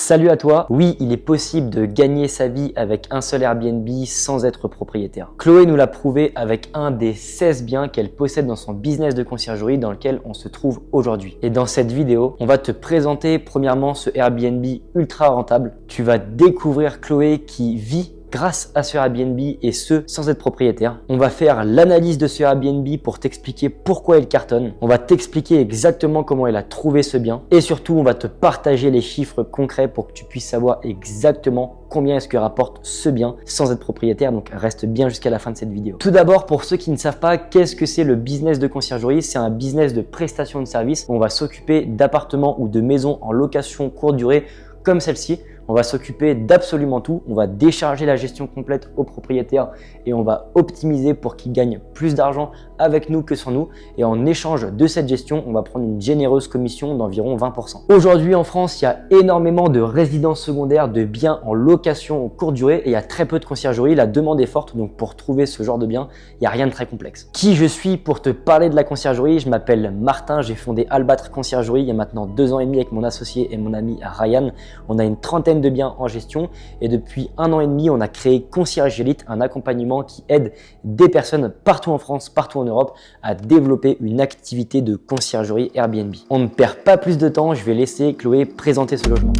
Salut à toi. Oui, il est possible de gagner sa vie avec un seul Airbnb sans être propriétaire. Chloé nous l'a prouvé avec un des 16 biens qu'elle possède dans son business de conciergerie dans lequel on se trouve aujourd'hui. Et dans cette vidéo, on va te présenter premièrement ce Airbnb ultra rentable. Tu vas découvrir Chloé qui vit grâce à ce Airbnb et ce sans être propriétaire. On va faire l'analyse de ce Airbnb pour t'expliquer pourquoi il cartonne. On va t'expliquer exactement comment elle a trouvé ce bien et surtout on va te partager les chiffres concrets pour que tu puisses savoir exactement combien est-ce que rapporte ce bien sans être propriétaire. Donc reste bien jusqu'à la fin de cette vidéo. Tout d'abord, pour ceux qui ne savent pas, qu'est-ce que c'est le business de conciergerie? C'est un business de prestation de services. On va s'occuper d'appartements ou de maisons en location courte durée comme celle-ci. On va s'occuper d'absolument tout. On va décharger la gestion complète au propriétaire et on va optimiser pour qu'il gagne plus d'argent avec nous que sans nous. Et en échange de cette gestion, on va prendre une généreuse commission d'environ 20%. Aujourd'hui en France, il y a énormément de résidences secondaires, de biens en location courte durée et il y a très peu de conciergerie. La demande est forte, donc pour trouver ce genre de bien, il n'y a rien de très complexe. Qui je suis pour te parler de la conciergerie? Je m'appelle Martin, j'ai fondé Albâtre Conciergerie il y a maintenant 2 ans et demi avec mon associé et mon ami Ryan. On a une trentaine de biens en gestion et depuis 1 an et demi, on a créé Concierge Elite, un accompagnement qui aide des personnes partout en France, partout en Europe à développer une activité de conciergerie Airbnb. On ne perd pas plus de temps, je vais laisser Chloé présenter ce logement.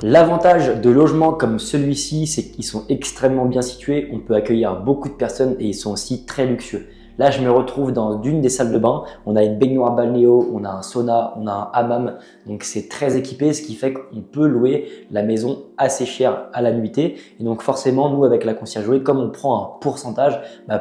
L'avantage de logements comme celui-ci, c'est qu'ils sont extrêmement bien situés. On peut accueillir beaucoup de personnes et ils sont aussi très luxueux. Là, je me retrouve dans une des salles de bain. On a une baignoire balnéo, on a un sauna, on a un hammam. Donc, c'est très équipé, ce qui fait qu'on peut louer la maison assez cher à la nuitée. Et donc, forcément, nous, avec la conciergerie, comme on prend un pourcentage,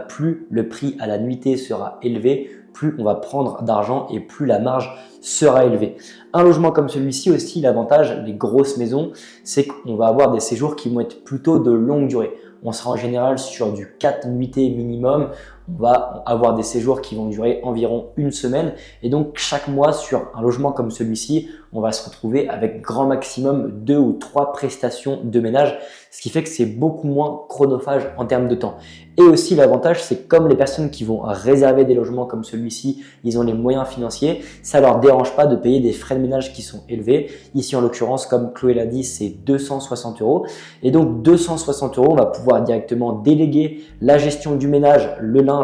plus le prix à la nuitée sera élevé, plus on va prendre d'argent et plus la marge sera élevée. Un logement comme celui-ci aussi, l'avantage, les grosses maisons, c'est qu'on va avoir des séjours qui vont être plutôt de longue durée. On sera en général sur du 4 nuitées minimum. On va avoir des séjours qui vont durer environ 1 semaine. Et donc, chaque mois, sur un logement comme celui-ci, on va se retrouver avec grand maximum 2 ou 3 prestations de ménage, ce qui fait que c'est beaucoup moins chronophage en termes de temps. Et aussi, l'avantage, c'est comme les personnes qui vont réserver des logements comme celui-ci, ils ont les moyens financiers, ça leur dérange pas de payer des frais de ménage qui sont élevés. Ici, en l'occurrence, comme Chloé l'a dit, c'est 260 €. Et donc, 260 €, on va pouvoir directement déléguer la gestion du ménage, le linge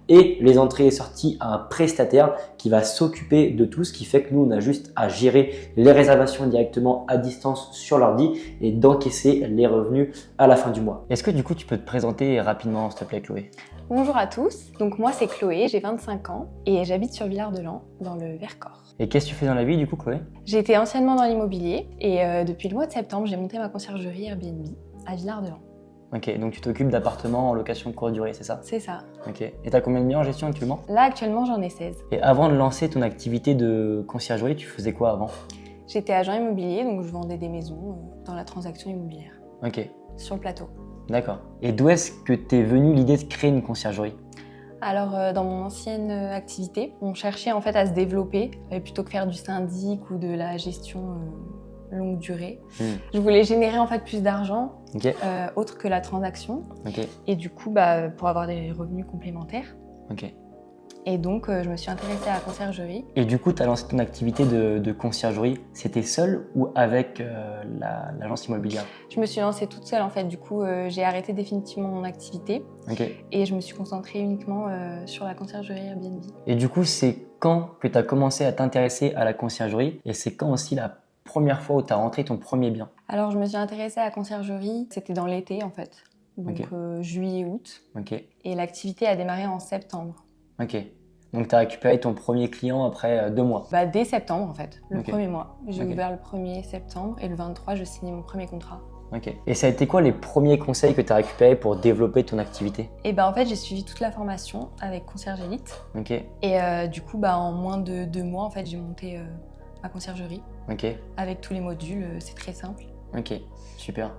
et les entrées et sorties à un prestataire qui va s'occuper de tout, ce qui fait que nous, on a juste à gérer les réservations directement à distance sur l'ordi et d'encaisser les revenus à la fin du mois. Est-ce que du coup, tu peux te présenter rapidement, s'il te plaît, Chloé? Bonjour à tous, donc moi c'est Chloé, j'ai 25 ans et j'habite sur Villard-de-Lans dans le Vercors. Et qu'est-ce que tu fais dans la vie du coup, Chloé? J'ai été anciennement dans l'immobilier et depuis le mois de septembre, j'ai monté ma conciergerie Airbnb à Villard-de-Lans. Ok, donc tu t'occupes d'appartements en location courte durée, c'est ça? C'est ça. Ok, et t'as combien de biens en gestion actuellement? Là actuellement j'en ai 16. Et avant de lancer ton activité de conciergerie, tu faisais quoi avant? J'étais agent immobilier, donc je vendais des maisons dans la transaction immobilière. Ok. Sur le plateau. D'accord. Et d'où est-ce que t'es venue l'idée de créer une conciergerie? Alors dans mon ancienne activité, on cherchait en fait à se développer plutôt que faire du syndic ou de la gestion longue durée. Je voulais générer en fait plus d'argent autre que la transaction et du coup pour avoir des revenus complémentaires. Et donc, je me suis intéressée à la conciergerie. Et du coup, tu as lancé ton activité de conciergerie. C'était seule ou avec l'agence immobilière? Je me suis lancée toute seule en fait. Du coup, j'ai arrêté définitivement mon activité. Et je me suis concentrée uniquement sur la conciergerie Airbnb. Et du coup, c'est quand que tu as commencé à t'intéresser à la conciergerie? Et c'est quand aussi la première fois où tu as rentré ton premier bien? Alors, je me suis intéressée à la conciergerie, c'était dans l'été en fait, donc juillet-août. Et l'activité a démarré en septembre. Ok. Donc, tu as récupéré ton premier client après 2 mois? Dès septembre en fait, le premier mois. J'ai ouvert le 1er septembre et le 23, je signais mon premier contrat. Et ça a été quoi les premiers conseils que tu as récupérés pour développer ton activité? En fait, j'ai suivi toute la formation avec Concierge Elite. Et du coup, en moins de 2 mois, en fait, j'ai monté ma conciergerie. Avec tous les modules, c'est très simple. Ok, super.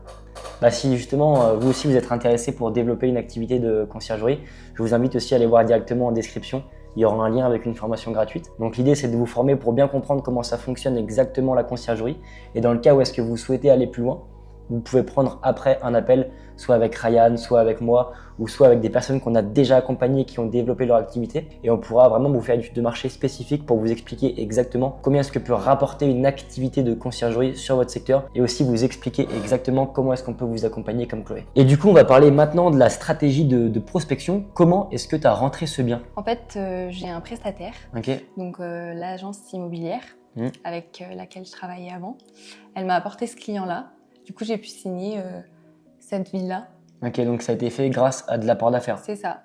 Si justement vous aussi vous êtes intéressé pour développer une activité de conciergerie, je vous invite aussi à aller voir directement en description. Il y aura un lien avec une formation gratuite. Donc l'idée c'est de vous former pour bien comprendre comment ça fonctionne exactement la conciergerie. Et dans le cas où est-ce que vous souhaitez aller plus loin, vous pouvez prendre après un appel, soit avec Ryan, soit avec moi, ou soit avec des personnes qu'on a déjà accompagnées qui ont développé leur activité. Et on pourra vraiment vous faire une étude de marché spécifique pour vous expliquer exactement combien est-ce que peut rapporter une activité de conciergerie sur votre secteur et aussi vous expliquer exactement comment est-ce qu'on peut vous accompagner comme Chloé. Et du coup, on va parler maintenant de la stratégie de prospection. Comment est-ce que tu as rentré ce bien? En fait, j'ai un prestataire, donc l'agence immobilière avec laquelle je travaillais avant. Elle m'a apporté ce client-là. Du coup, j'ai pu signer cette villa. Donc ça a été fait grâce à de l'apport d'affaires. C'est ça.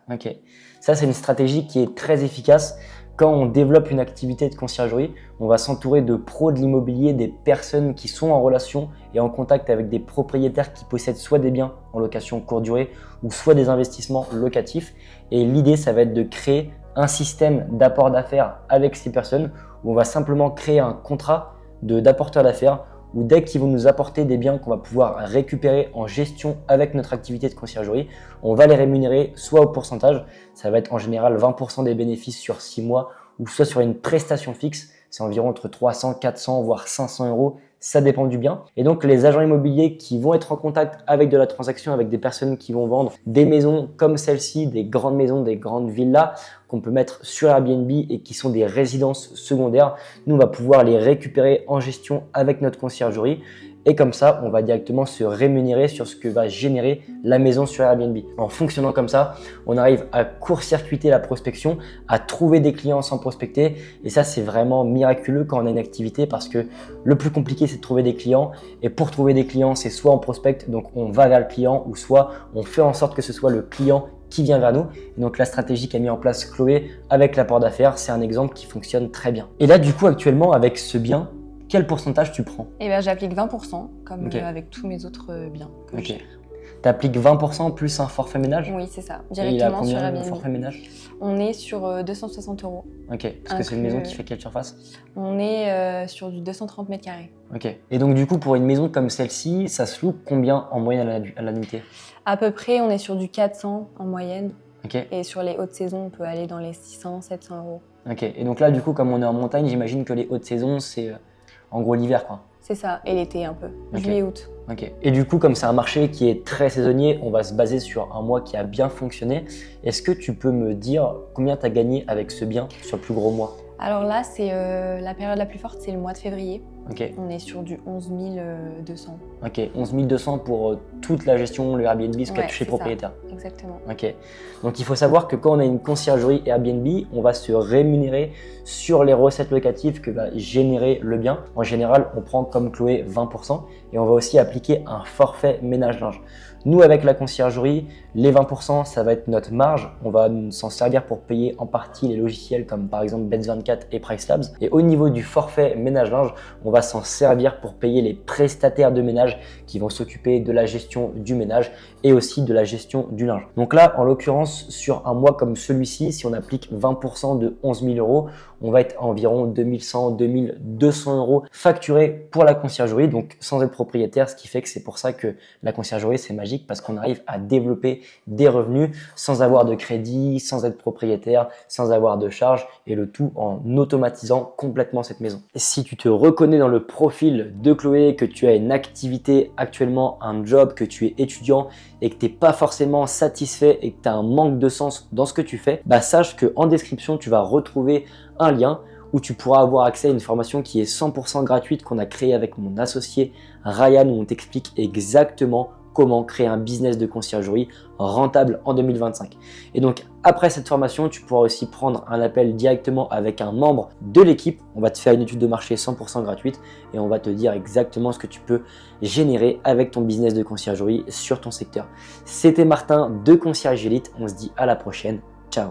Ça, c'est une stratégie qui est très efficace. Quand on développe une activité de conciergerie, on va s'entourer de pros de l'immobilier, des personnes qui sont en relation et en contact avec des propriétaires qui possèdent soit des biens en location courte durée ou soit des investissements locatifs. Et l'idée, ça va être de créer un système d'apport d'affaires avec ces personnes où on va simplement créer un contrat d'apporteur d'affaires où dès qu'ils vont nous apporter des biens qu'on va pouvoir récupérer en gestion avec notre activité de conciergerie, on va les rémunérer soit au pourcentage, ça va être en général 20% des bénéfices sur 6 mois, ou soit sur une prestation fixe, c'est environ entre 300, 400 voire 500 €, ça dépend du bien. Et donc les agents immobiliers qui vont être en contact avec de la transaction, avec des personnes qui vont vendre des maisons comme celle-ci, des grandes maisons, des grandes villas qu'on peut mettre sur Airbnb et qui sont des résidences secondaires, nous on va pouvoir les récupérer en gestion avec notre conciergerie. Et comme ça, on va directement se rémunérer sur ce que va générer la maison sur Airbnb. En fonctionnant comme ça, on arrive à court-circuiter la prospection, à trouver des clients sans prospecter. Et ça, c'est vraiment miraculeux quand on a une activité parce que le plus compliqué, c'est de trouver des clients. Et pour trouver des clients, c'est soit on prospecte, donc on va vers le client, ou soit on fait en sorte que ce soit le client qui vient vers nous. Et donc la stratégie qu'a mis en place Chloé avec l'apport d'affaires, c'est un exemple qui fonctionne très bien. Et là, du coup, actuellement, avec ce bien, quel pourcentage tu prends? J'applique 20% comme avec tous mes autres biens que je gère. Tu appliques 20% plus un forfait ménage? Oui, c'est ça. Directement sur Airbnb. Forfait ménage? On est sur 260 €. Parce que c'est une maison qui fait quelle surface? On est sur du 230 mètres carrés. Et donc du coup, pour une maison comme celle-ci, ça se loue combien en moyenne à la nuitée? À peu près, on est sur du 400 en moyenne. Et sur les hautes saisons, on peut aller dans les 600, 700 €. Et donc là, du coup, comme on est en montagne, j'imagine que les hautes saisons, c'est en gros l'hiver, quoi. C'est ça, et l'été un peu, juillet-août. Et du coup, comme c'est un marché qui est très saisonnier, on va se baser sur un mois qui a bien fonctionné. Est-ce que tu peux me dire combien tu as gagné avec ce bien sur le plus gros mois? Alors là, c'est la période la plus forte, c'est le mois de février. On est sur du 11 200. 11 200 pour toute la gestion, le Airbnb, ce qu'a touché le propriétaire. Ça. Exactement. Donc il faut savoir que quand on a une conciergerie Airbnb, on va se rémunérer sur les recettes locatives que va générer le bien. En général, on prend comme Chloé 20% et on va aussi appliquer un forfait ménage-linge. Nous, avec la conciergerie, les 20%, ça va être notre marge. On va s'en servir pour payer en partie les logiciels comme par exemple Beds24 et PriceLabs. Et au niveau du forfait ménage-linge, on va s'en servir pour payer les prestataires de ménage qui vont s'occuper de la gestion du ménage et aussi de la gestion du linge. Donc là, en l'occurrence, sur un mois comme celui-ci, si on applique 20% de 11 000 €, on va être à environ 2100, 2200 € facturés pour la conciergerie, donc sans être propriétaire, ce qui fait que c'est pour ça que la conciergerie, c'est magique parce qu'on arrive à développer des revenus sans avoir de crédit, sans être propriétaire, sans avoir de charges et le tout en automatisant complètement cette maison. Et si tu te reconnais dans le profil de Chloé, que tu as une activité actuellement, un job, que tu es étudiant et que tu n'es pas forcément satisfait et que tu as un manque de sens dans ce que tu fais, sache qu'en description, tu vas retrouver un lien où tu pourras avoir accès à une formation qui est 100% gratuite qu'on a créée avec mon associé Ryan, où on t'explique exactement comment créer un business de conciergerie rentable en 2025. Et donc après cette formation, tu pourras aussi prendre un appel directement avec un membre de l'équipe. On va te faire une étude de marché 100% gratuite et on va te dire exactement ce que tu peux générer avec ton business de conciergerie sur ton secteur. C'était Martin de Concierge Elite. On se dit à la prochaine. Ciao.